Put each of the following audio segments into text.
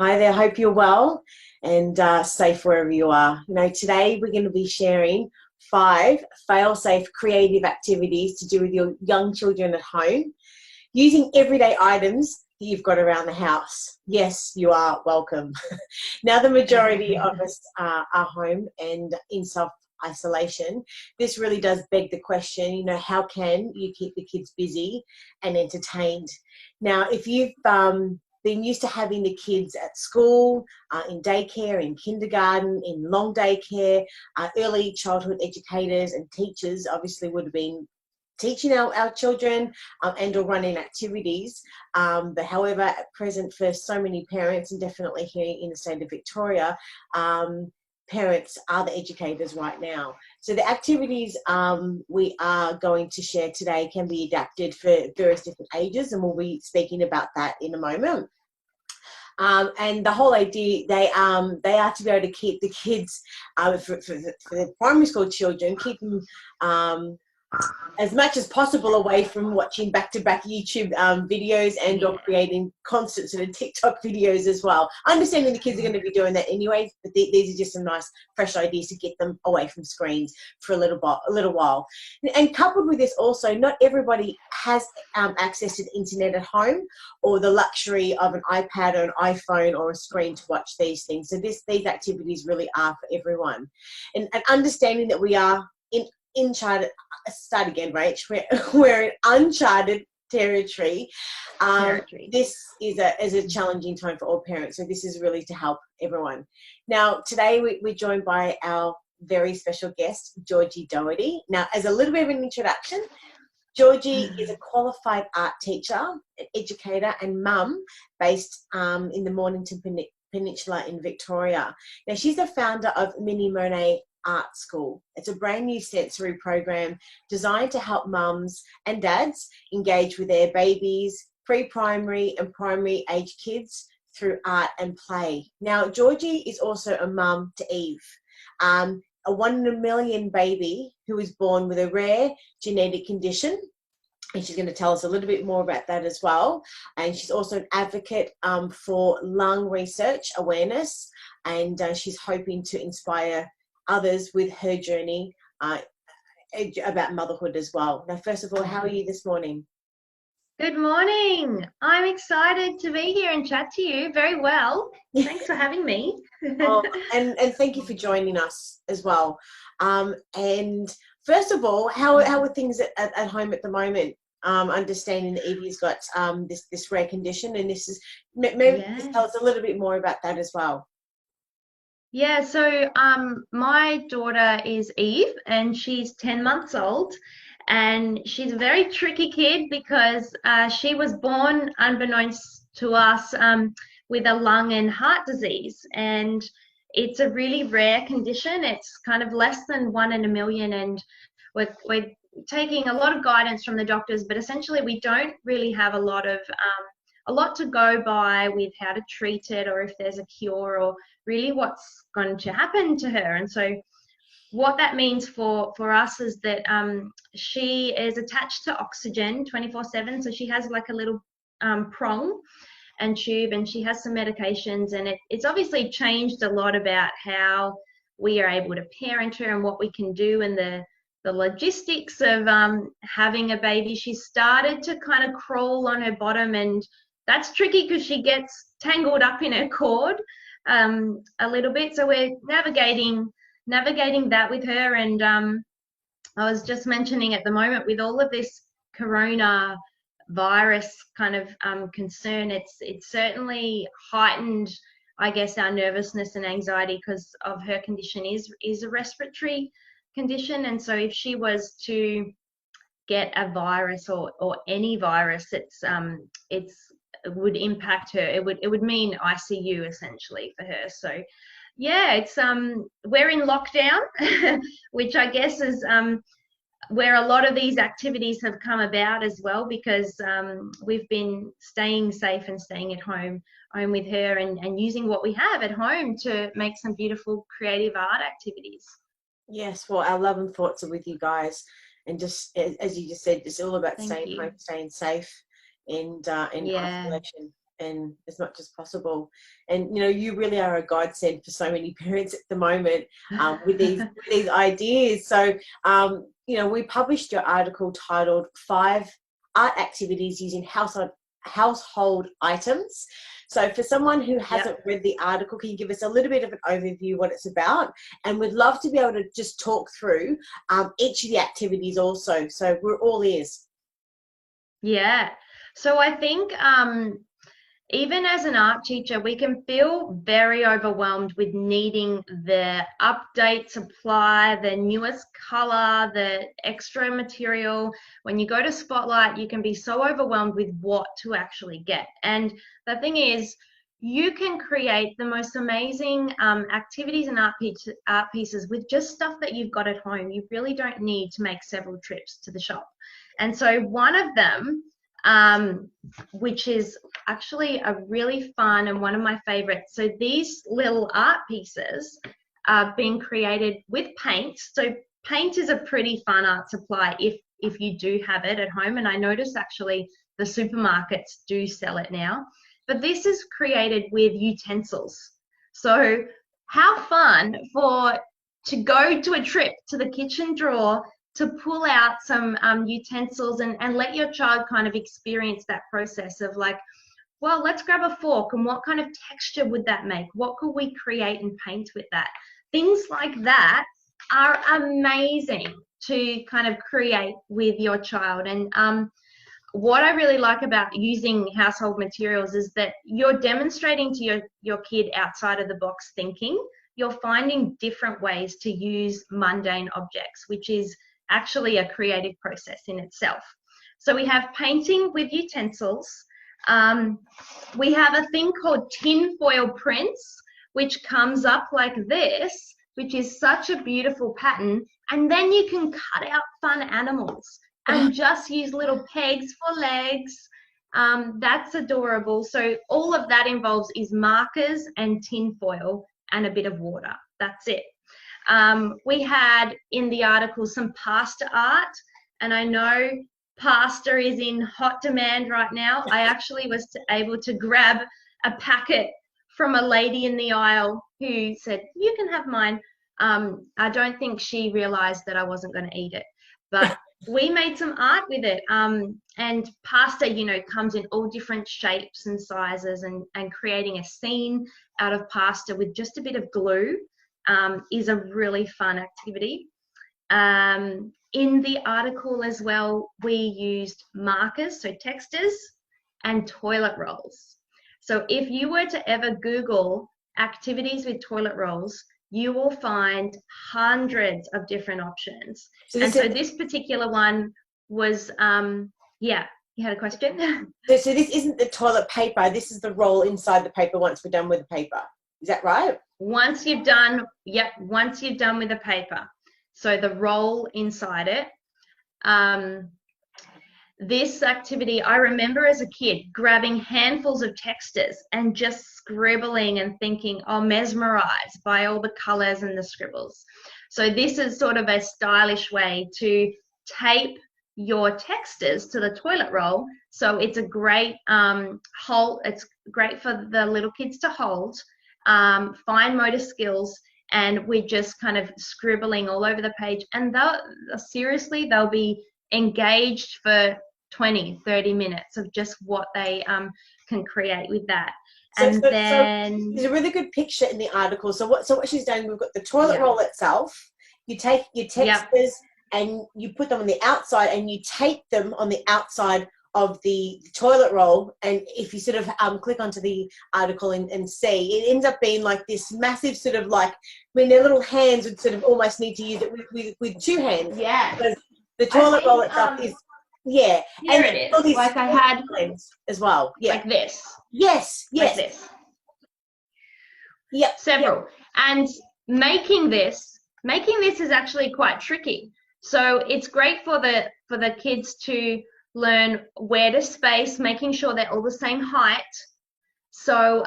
Hi there, hope you're well and safe wherever you are. Today we're going to be sharing 5 fail-safe creative activities to do with your young children at home using everyday items that you've got around the house. Yes, you are welcome. Now the majority of us are home and in self-isolation. This really does beg the question, how can you keep the kids busy and entertained? Now, if you've been used to having the kids at school, in daycare, in kindergarten, in long daycare, early childhood educators and teachers obviously would have been teaching our children and or running activities. But however, at present for so many parents, and definitely here in the state of Victoria, parents are the educators right now. So the activities we are going to share today can be adapted for various different ages, and we'll be speaking about that in a moment. And the whole idea, they are to be able to keep the kids, for the primary school children, keep them as much as possible away from watching back-to-back YouTube videos and or creating constant sort of TikTok videos as well. Understanding the kids are going to be doing that anyways, but these are just some nice, fresh ideas to get them away from screens for a little while. And coupled with this also, not everybody has access to the internet at home or the luxury of an iPad or an iPhone or a screen to watch these things. So these activities really are for everyone. And understanding that we are in uncharted, start again, Rach, we're in uncharted territory. This is a challenging time for all parents, so this is really to help everyone. Now, today we're joined by our very special guest, Georgie Doherty. Now, as a little bit of an introduction, Georgie is a qualified art teacher, an educator and mum based in the Mornington Peninsula in Victoria. Now, she's the founder of Mini Monet Art School. It's a brand new sensory program designed to help mums and dads engage with their babies, pre-primary and primary age kids through art and play. Now, Georgie is also a mum to Eve, a 1 in a million baby who was born with a rare genetic condition. And she's going to tell us a little bit more about that as well. And she's also an advocate for lung research awareness, and she's hoping to inspire others with her journey about motherhood as well. Now, first of all, how are you this morning? Good morning. I'm excited to be here and chat to you. Very well. Thanks for having me. And thank you for joining us as well. And first of all, how are things at home at the moment? Understanding that Evie's got this rare condition, and this is maybe just tell us a little bit more about that as well. Yeah, so my daughter is Eve, and she's 10 months old, and she's a very tricky kid because she was born unbeknownst to us with a lung and heart disease, and it's a really rare condition. It's kind of less than 1 in a million, and we're taking a lot of guidance from the doctors, but essentially we don't really have a lot to go by with how to treat it, or if there's a cure, or really what's going to happen to her. And so what that means for us is that she is attached to oxygen 24/7. So she has like a little prong and tube, and she has some medications, and it's obviously changed a lot about how we are able to parent her and what we can do, and the logistics of having a baby. She started to kind of crawl on her bottom, and that's tricky because she gets tangled up in her cord a little bit. So we're navigating that with her. And I was just mentioning at the moment, with all of this corona virus kind of concern, it's certainly heightened, I guess, our nervousness and anxiety because of her condition is a respiratory condition. And so if she was to get a virus or any virus, it would impact her. It would mean ICU essentially for her. So yeah, it's we're in lockdown, which I guess is where a lot of these activities have come about as well, because we've been staying safe and staying at home with her, and using what we have at home to make some beautiful creative art activities. Yes, well, our love and thoughts are with you guys, and just as you just said, it's all about staying home, staying safe, and isolation. and as much as possible. And you really are a godsend for so many parents at the moment, with these ideas. So we published your article titled 5 Art Activities Using Household Items. So for someone who hasn't read the article, can you give us a little bit of an overview what it's about? And we'd love to be able to just talk through each of the activities also. So we're all ears. Yeah. So I think even as an art teacher, we can feel very overwhelmed with needing the update supply, the newest color, the extra material. When you go to Spotlight, you can be so overwhelmed with what to actually get. And the thing is, you can create the most amazing activities and art pieces with just stuff that you've got at home. You really don't need to make several trips to the shop. And so one of them, which is actually a really fun and one of my favorites. So these little art pieces are being created with paint. So paint is a pretty fun art supply if you do have it at home. And I noticed actually the supermarkets do sell it now. But this is created with utensils. So how fun to go to a trip to the kitchen drawer to pull out some utensils and let your child kind of experience that process of like, well, let's grab a fork and what kind of texture would that make? What could we create and paint with that? Things like that are amazing to kind of create with your child. And what I really like about using household materials is that you're demonstrating to your kid outside of the box thinking. You're finding different ways to use mundane objects, which is actually a creative process in itself. So we have painting with utensils. We have a thing called tin foil prints, which comes up like this, which is such a beautiful pattern. And then you can cut out fun animals and just use little pegs for legs. That's adorable. So all of that involves is markers and tin foil and a bit of water. That's it. We had in the article some pasta art, and I know pasta is in hot demand right now. I actually was able to grab a packet from a lady in the aisle who said, you can have mine. I don't think she realized that I wasn't going to eat it, but we made some art with it. And pasta, comes in all different shapes and sizes, and creating a scene out of pasta with just a bit of glue is a really fun activity. In the article as well, we used markers, so textures, and toilet rolls. So if you were to ever Google activities with toilet rolls, you will find hundreds of different options. So this particular one was, yeah, you had a question? So this isn't the toilet paper, this is the roll inside the paper once we're done with the paper. Is that right? Once you've done with the paper. So the roll inside it. This activity, I remember as a kid grabbing handfuls of textures and just scribbling and thinking, oh, mesmerized by all the colors and the scribbles. So this is sort of a stylish way to tape your textures to the toilet roll. So it's a great it's great for the little kids to hold, fine motor skills, and we're just kind of scribbling all over the page. And they'll be engaged for 20-30 minutes of just what they can create with that. So there's a really good picture in the article. So what she's done, we've got the toilet roll itself. You take your textures and you put them on the outside, and you tape them on the outside of the toilet roll. And if you sort of click onto the article and see, it ends up being like this massive sort of like, when their little hands would sort of almost need to use it with two hands. Yeah. Because the toilet roll itself is, here and it is. Like I had as well. Yeah. Like this. Yes. Like this. Yep. Several. Yep. And making this is actually quite tricky. So it's great for the kids to learn where to space, making sure they're all the same height. So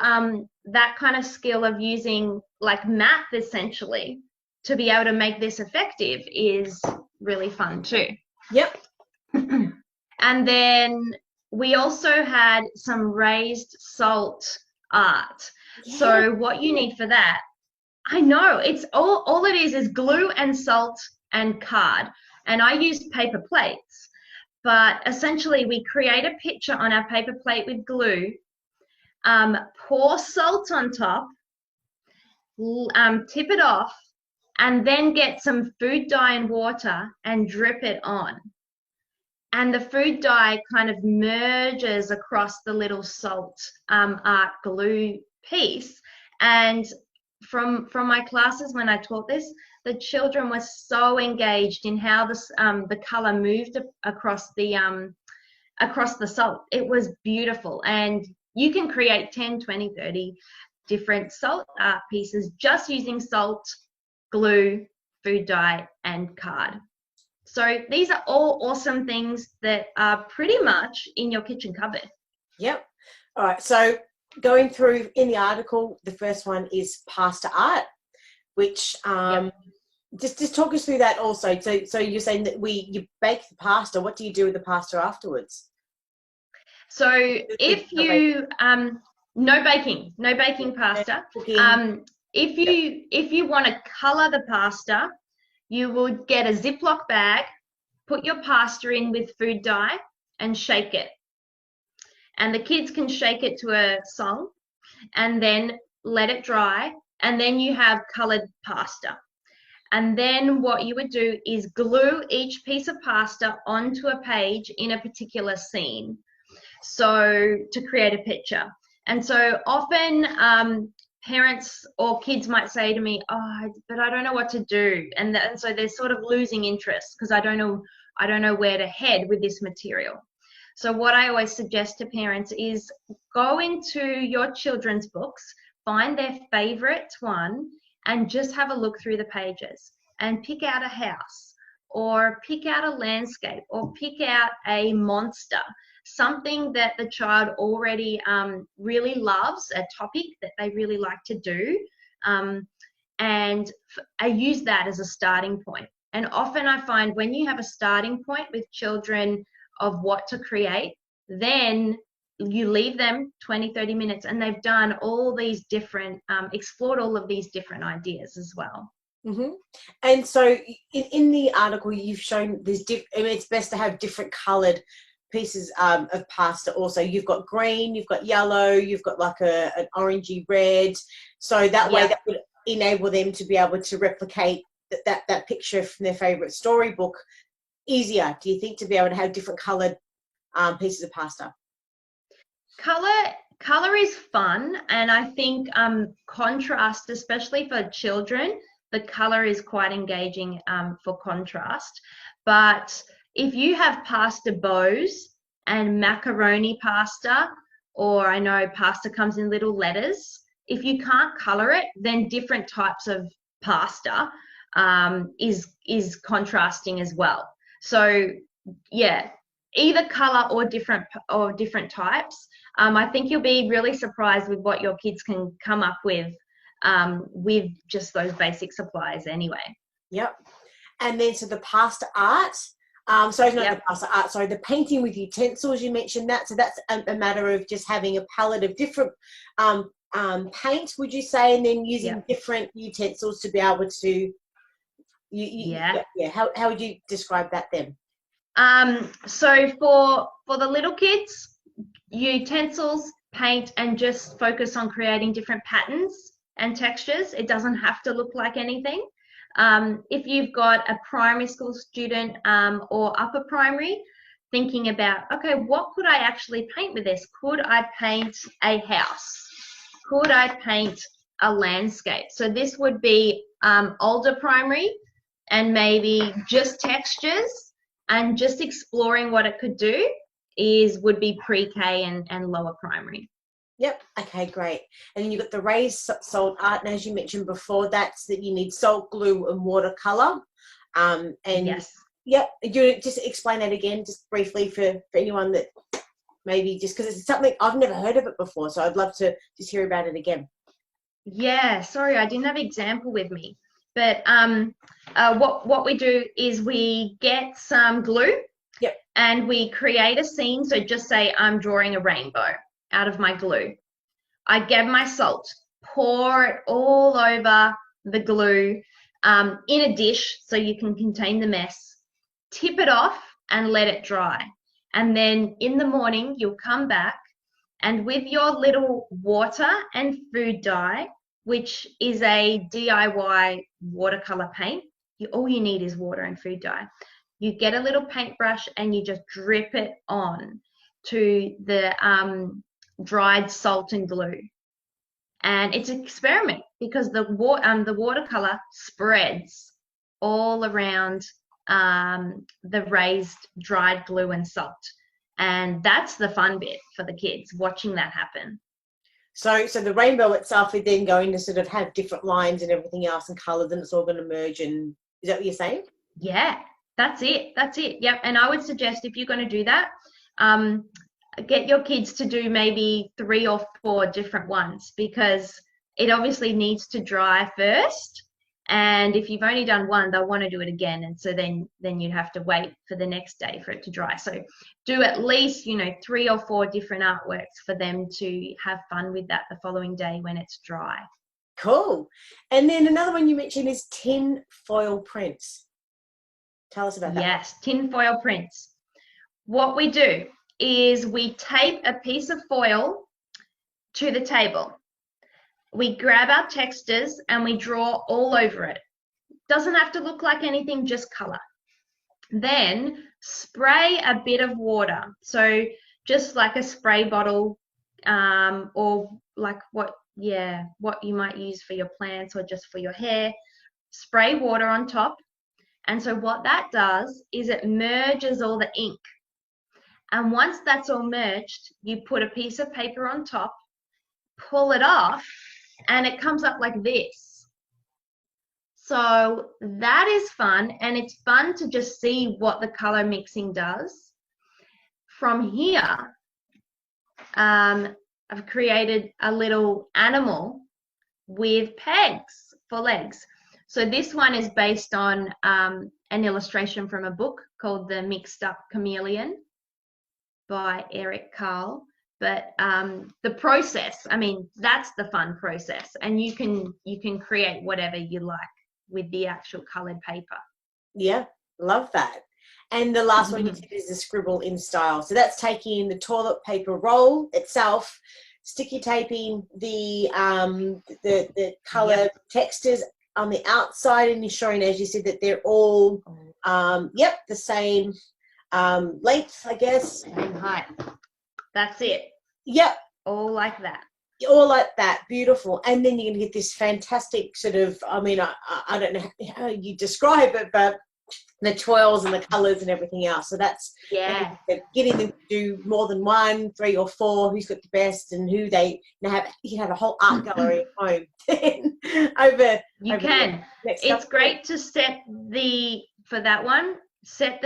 that kind of skill of using like math essentially to be able to make this effective is really fun too. Yep. And then we also had some raised salt art. Yeah. So what you need for that, I know, it's all it is glue and salt and card. And I used paper plates. But essentially, we create a picture on our paper plate with glue, pour salt on top, tip it off, and then get some food dye and water and drip it on. And the food dye kind of merges across the little salt art glue piece. And from my classes when I taught this, the children were so engaged in how the color moved across the salt. It was beautiful. And you can create 10, 20, 30 different salt art pieces just using salt, glue, food dye, and card. So these are all awesome things that are pretty much in your kitchen cupboard. Yep. All right. So going through in the article, the first one is pasta art, which Yep. just talk us through that also. So you're saying that you bake the pasta. What do you do with the pasta afterwards? So if you no baking pasta. Cooking. If you want to color the pasta, you would get a Ziploc bag, put your pasta in with food dye, and shake it. And the kids can shake it to a song, and then let it dry, and then you have colored pasta. And then what you would do is glue each piece of pasta onto a page in a particular scene, so to create a picture. And so often parents or kids might say to me, oh, but I don't know what to do. And so they're sort of losing interest because I don't know where to head with this material. So what I always suggest to parents is go into your children's books, find their favorite one, and just have a look through the pages and pick out a house or pick out a landscape or pick out a monster, something that the child already really loves, a topic that they really like to do. And I use that as a starting point. And often I find when you have a starting point with children of what to create, then you leave them 20, 30 minutes and they've done all these different, explored all of these different ideas as well. Mm-hmm. And so in the article, you've shown there's it's best to have different coloured pieces of pasta also. You've got green, you've got yellow, you've got like an orangey red. So that way that would enable them to be able to replicate that picture from their favourite storybook easier, do you think, to be able to have different coloured pieces of pasta? Color is fun, and I think contrast, especially for children, the color is quite engaging for contrast. But if you have pasta bows and macaroni pasta, or I know pasta comes in little letters, if you can't color it, then different types of pasta is contrasting as well. So yeah, either color or different types. I think you'll be really surprised with what your kids can come up with just those basic supplies anyway. Yep. And then so the pasta art, the pasta art, sorry, the painting with utensils, you mentioned that. So that's a matter of just having a palette of different paint, would you say, and then using different utensils to be able to, how would you describe that then? So for the little kids, utensils, paint, and just focus on creating different patterns and textures. It doesn't have to look like anything. If you've got a primary school student or upper primary, thinking about, okay, what could I actually paint with this? Could I paint a house? Could I paint a landscape? So this would be older primary and maybe just textures and just exploring what it could do would be pre-K and lower primary. Yep. Okay, great. And then you've got the raised salt art, and as you mentioned before, that's that you need salt, glue, and watercolor. And yep, you just explain that again, just briefly for anyone that maybe just because it's something I've never heard of it before, so I'd love to just hear about it again. Yeah, sorry, I didn't have an example with me, but what we do is we get some glue Yep. And we create a scene. So just say I'm drawing a rainbow out of my glue. I get my salt, pour it all over the glue in a dish so you can contain the mess, tip it off and let it dry. And then in the morning, you'll come back and with your little water and food dye, which is a DIY watercolor paint, all you need is water and food dye. You get a little paintbrush and you just drip it on to the dried salt and glue. And it's an experiment because the watercolor spreads all around the raised dried glue and salt. And that's the fun bit for the kids, watching that happen. So the rainbow itself is then going to sort of have different lines and everything else and colours, and it's all going to merge. And is that what you're saying? Yeah, that's it. That's it. Yep. And I would suggest if you're going to do that, get your kids to do maybe 3 or 4 different ones, because it obviously needs to dry first. And if you've only done one, they'll want to do it again. And so then you'd have to wait for the next day for it to dry. So do at least, 3 or 4 different artworks for them to have fun with that the following day when it's dry. Cool. And then another one you mentioned is tin foil prints. Tell us about that. Yes, tin foil prints. What we do is we tape a piece of foil to the table. We grab our textures and we draw all over it. Doesn't have to look like anything, just color. Then spray a bit of water. So just like a spray bottle, or like what you might use for your plants or just for your hair. Spray water on top. And so what that does is it merges all the ink. And once that's all merged, you put a piece of paper on top, pull it off, and it comes up like this. So that is fun, and it's fun to just see what the color mixing does. From here, I've created a little animal with pegs for legs. So this one is based on an illustration from a book called The Mixed Up Chameleon by Eric Carle. But the process, that's the fun process, and you can create whatever you like with the actual colored paper. Yeah, love that. And the last one you did is the scribble in style. So that's taking the toilet paper roll itself, sticky taping the color textures on the outside, and ensuring, as you said, that they're all the same length, I guess. Same height. That's it. Yep. All like that. All like that. Beautiful. And then you're going to get this fantastic sort of, I don't know how you describe it, but the twirls and the colours and everything else. So that's getting them to do more than 1, 3 or 4, who's got the best, and who they have. You can have a whole art gallery at home. It's great to set the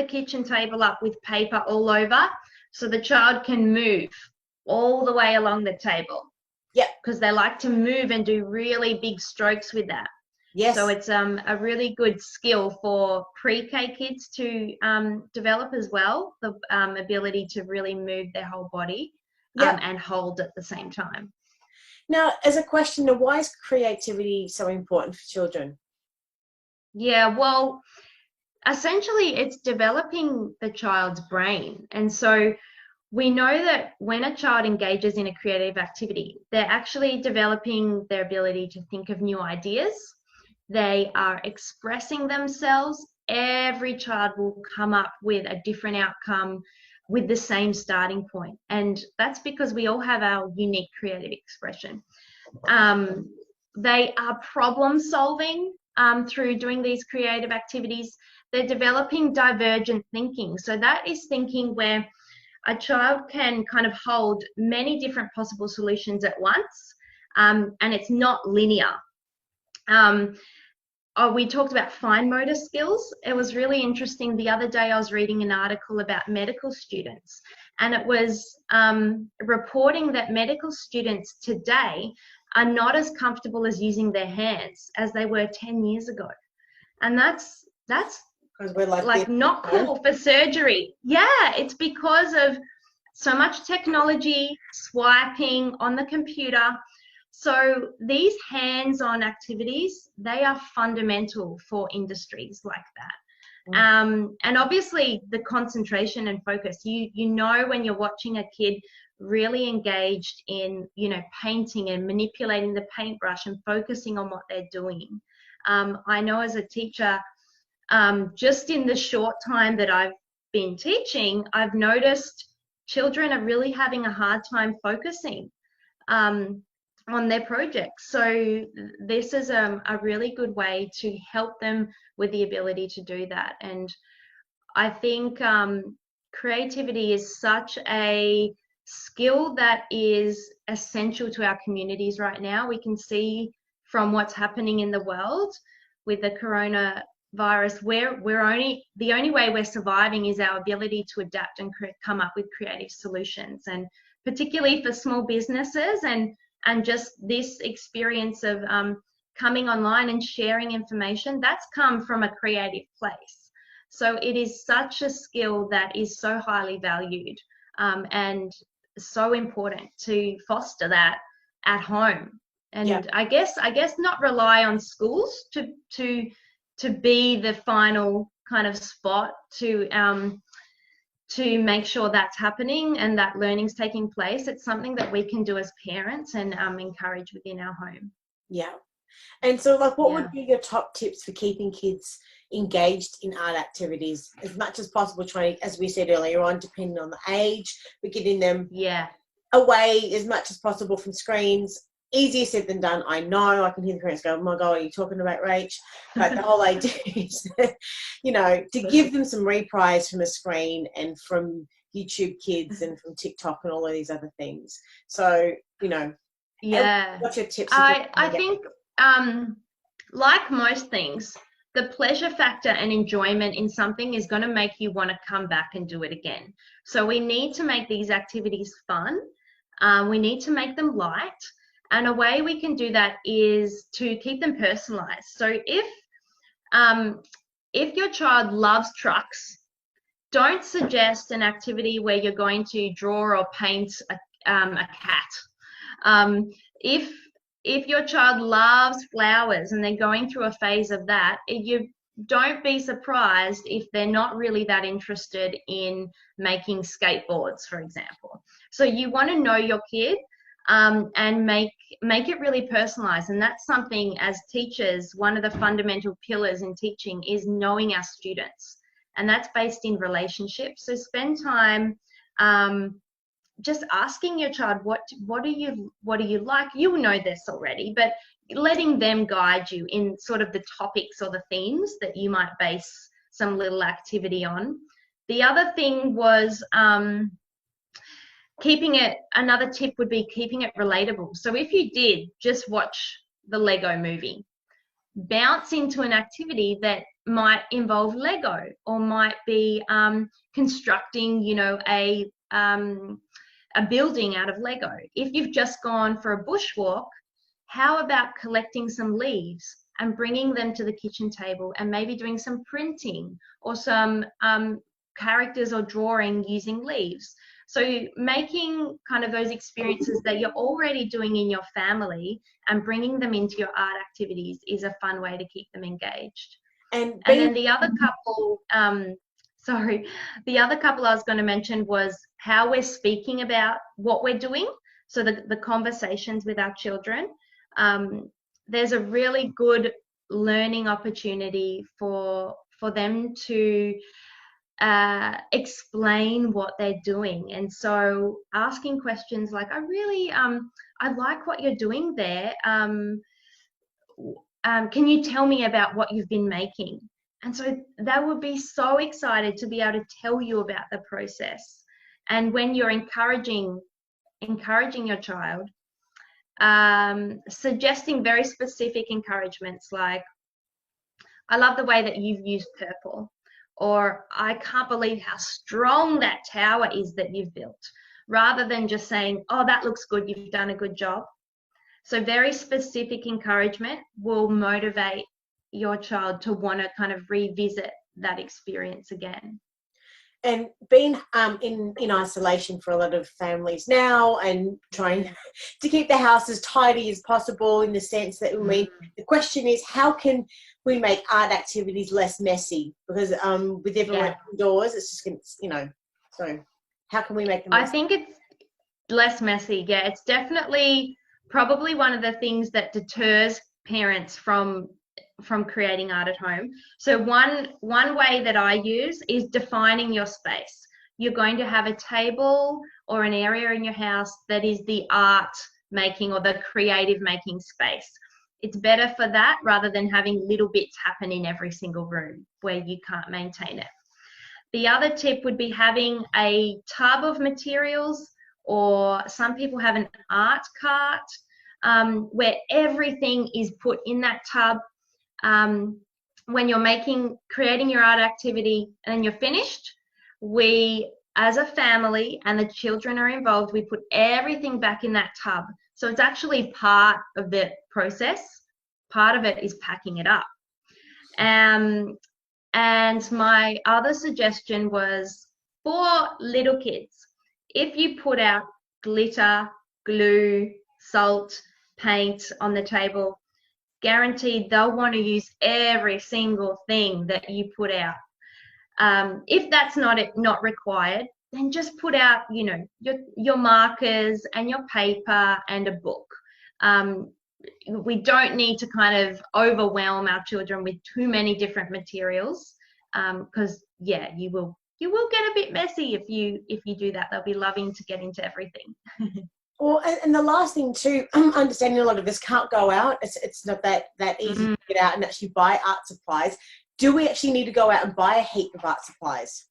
kitchen table up with paper all over so the child can move all the way along the table. Yep. Because they like to move and do really big strokes with that. Yes. So it's a really good skill for pre-K kids to develop as well, the ability to really move their whole body and hold at the same time. Now, as a question, why is creativity so important for children? Yeah, well, essentially it's developing the child's brain. And so we know that when a child engages in a creative activity, they're actually developing their ability to think of new ideas. They are expressing themselves. Every child will come up with a different outcome with the same starting point. And that's because we all have our unique creative expression. They are problem solving through doing these creative activities. They're developing divergent thinking. So that is thinking where a child can kind of hold many different possible solutions at once, and it's not linear. We talked about fine motor skills. It was really interesting. The other day I was reading an article about medical students, and it was reporting that medical students today are not as comfortable as using their hands as they were 10 years ago. And that's Because we're like this, not cool for surgery. Yeah, it's because of so much technology, swiping on the computer. So these hands-on activities, they are fundamental for industries like that. And obviously the concentration and focus, you know when you're watching a kid really engaged in, you know, painting and manipulating the paintbrush and focusing on what they're doing. I know as a teacher, just in the short time that I've been teaching, I've noticed children are really having a hard time focusing on their projects. So this is a really good way to help them with the ability to do that. And I think creativity is such a skill that is essential to our communities right now. We can see from what's happening in the world with the coronavirus, the only way we're surviving is our ability to adapt and come up with creative solutions. And particularly for small businesses and just this experience of coming online and sharing information, that's come from a creative place. So it is such a skill that is so highly valued and so important to foster that at home. And I guess not rely on schools to be the final kind of spot to make sure that's happening and that learning's taking place. It's something that we can do as parents and encourage within our home. Yeah. And so, like, what would be your top tips for keeping kids engaged in art activities as much as possible, trying, as we said earlier on, depending on the age, but getting them away as much as possible from screens? Easier said than done, I know. I can hear the parents go, oh my God, are you talking about Rach? But the whole idea is, you know, to give them some reprise from a screen and from YouTube Kids and from TikTok and all of these other things. So, you know, what's your tips? I think, like most things, the pleasure factor and enjoyment in something is going to make you want to come back and do it again. So we need to make these activities fun. We need to make them light. And a way we can do that is to keep them personalized. So if your child loves trucks, don't suggest an activity where you're going to draw or paint a cat. If your child loves flowers and they're going through a phase of that, you don't be surprised if they're not really that interested in making skateboards, for example. So you want to know your kid and make it really personalized. And that's something, as teachers, one of the fundamental pillars in teaching is knowing our students. And that's based in relationships. So spend time just asking your child, what do you like? You know this already, but letting them guide you in sort of the topics or the themes that you might base some little activity on. The other thing was another tip would be keeping it relatable. So if you did just watch the Lego movie, bounce into an activity that might involve Lego or might be constructing, you know, a building out of Lego. If you've just gone for a bushwalk, how about collecting some leaves and bringing them to the kitchen table and maybe doing some printing or some characters or drawing using leaves? So making kind of those experiences that you're already doing in your family and bringing them into your art activities is a fun way to keep them engaged. And then the other couple, the other couple I was going to mention was how we're speaking about what we're doing. So the conversations with our children. There's a really good learning opportunity for them to explain what they're doing. And so asking questions like, I like what you're doing there. Can you tell me about what you've been making? And so they would be so excited to be able to tell you about the process. And when you're encouraging your child, suggesting very specific encouragements like, I love the way that you've used purple, or I can't believe how strong that tower is that you've built, rather than just saying, oh, that looks good, you've done a good job. So very specific encouragement will motivate your child to want to kind of revisit that experience again. And being in isolation for a lot of families now, and trying to keep the house as tidy as possible, in the sense that, the question is, how can we make art activities less messy? Because with everyone indoors, it's just gonna, so how can we make them I less think it's less messy. Yeah, it's definitely probably one of the things that deters parents from creating art at home. So one way that I use is defining your space. You're going to have a table or an area in your house that is the art making or the creative making space. It's better for that rather than having little bits happen in every single room where you can't maintain it. The other tip would be having a tub of materials, or some people have an art cart, where everything is put in that tub. When you're creating your art activity and you're finished, we, as a family, and the children are involved, we put everything back in that tub. So it's actually part of the process. Part of it is packing it up. And my other suggestion was, for little kids, if you put out glitter, glue, salt, paint on the table, guaranteed they'll want to use every single thing that you put out. If that's not required, then just put out, your markers and your paper and a book. We don't need to kind of overwhelm our children with too many different materials, because you will get a bit messy if you do that. They'll be loving to get into everything. Well, and the last thing too, understanding a lot of us can't go out. It's not that easy to get out and actually buy art supplies. Do we actually need to go out and buy a heap of art supplies?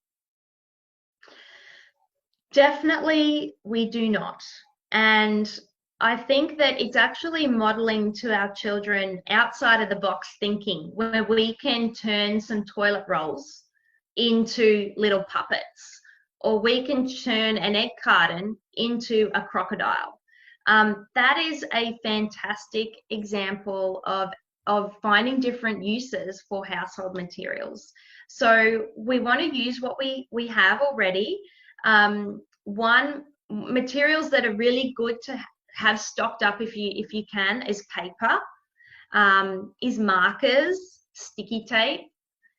Definitely we do not. And I think that it's actually modeling to our children outside of the box thinking, where we can turn some toilet rolls into little puppets, or we can turn an egg carton into a crocodile. That is a fantastic example of finding different uses for household materials. So we want to use what we have already. Materials that are really good to have stocked up if you can is paper, is markers, sticky tape,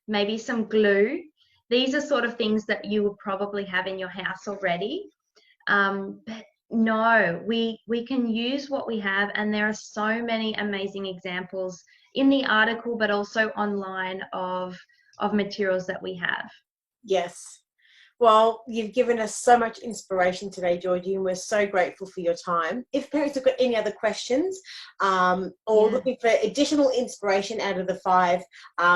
maybe some glue. These are sort of things that you will probably have in your house already. But no, we can use what we have, and there are so many amazing examples in the article, but also online of materials that we have. Yes. Well, you've given us so much inspiration today, Georgie, and we're so grateful for your time. If parents have got any other questions, or looking for additional inspiration out of the 5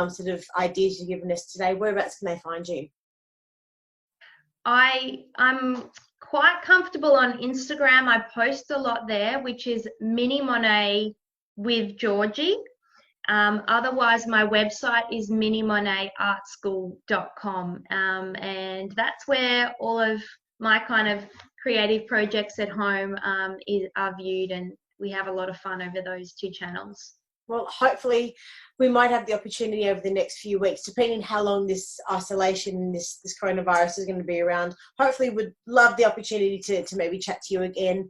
sort of ideas you've given us today, whereabouts can they find you? I'm quite comfortable on Instagram. I post a lot there, which is Mini Monet with Georgie. Otherwise, my website is minimonetartschool.com, and that's where all of my kind of creative projects at home are viewed, and we have a lot of fun over those 2 channels. Well, hopefully we might have the opportunity over the next few weeks, depending how long this isolation, this coronavirus is going to be around. Hopefully we'd love the opportunity to maybe chat to you again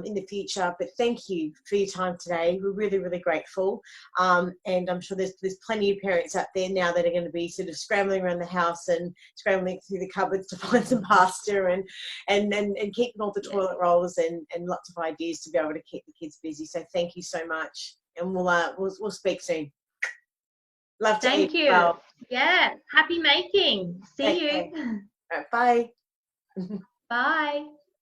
in the future. But thank you for your time today. We're really, really grateful. And I'm sure there's plenty of parents out there now that are going to be sort of scrambling around the house and scrambling through the cupboards to find some pasta and keeping all the toilet rolls and lots of ideas to be able to keep the kids busy. So thank you so much. And we'll speak soon. Love to Thank you. Well. Yeah. Happy making. See you. All right, bye. Bye.